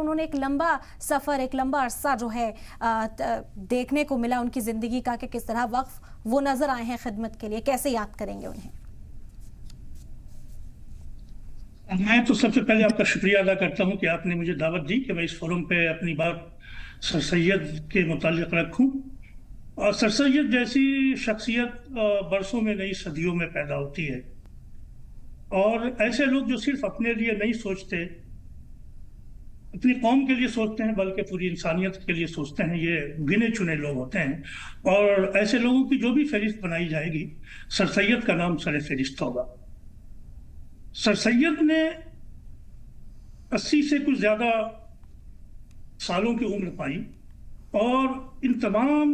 انہوں نے ایک لمبا سفر، ایک لمبا عرصہ جو ہے دیکھنے کو ملا ان کی زندگی کا کہ کس طرح وقف وہ نظر آئے ہیں خدمت کے لیے. کیسے یاد کریں گے انہیں؟ میں تو سب سے پہلے آپ کا شکریہ ادا کرتا ہوں کہ آپ نے مجھے دعوت دی کہ میں اس فورم پہ اپنی بات سر سید کے متعلق رکھوں. اور سر سید جیسی شخصیت برسوں میں نہیں صدیوں میں پیدا ہوتی ہے، اور ایسے لوگ جو صرف اپنے لیے نہیں سوچتے، اپنی قوم کے لیے سوچتے ہیں بلکہ پوری انسانیت کے لیے سوچتے ہیں، یہ گنے چنے لوگ ہوتے ہیں. اور ایسے لوگوں کی جو بھی فہرست بنائی جائے گی، سر سید کا نام سر فہرست ہوگا. سر سید نے 80 سے کچھ زیادہ سالوں کی عمر پائی، اور ان تمام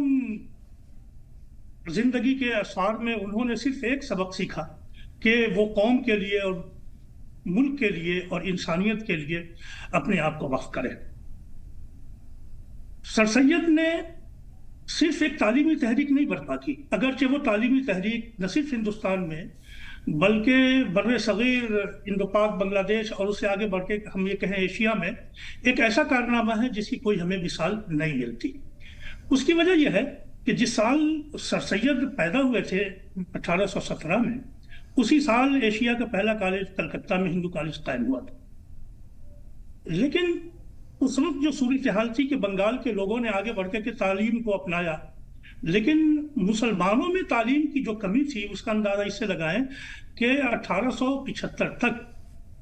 زندگی کے اسفار میں انہوں نے صرف ایک سبق سیکھا کہ وہ قوم کے لیے اور ملک کے لیے اور انسانیت کے لیے اپنے آپ کو وقف کرے. سر سید نے صرف ایک تعلیمی تحریک نہیں برپا کی، اگرچہ وہ تعلیمی تحریک نہ صرف ہندوستان میں بلکہ بر صغیر ہند پاک بنگلہ دیش اور اس سے آگے بڑھ کے ہم یہ کہیں ایشیا میں ایک ایسا کارنامہ ہے جس کی کوئی ہمیں مثال نہیں ملتی. اس کی وجہ یہ ہے کہ جس سال سر سید پیدا ہوئے تھے 1817 میں، اسی سال ایشیا کا پہلا کالج کلکتہ میں ہندو کالج قائم ہوا تھا. لیکن اس وقت جو صورتحال تھی کہ بنگال کے لوگوں نے آگے بڑھ کے تعلیم کو اپنایا، لیکن مسلمانوں میں تعلیم کی جو کمی تھی اس کا اندازہ اس سے لگائیں کہ 1875 تک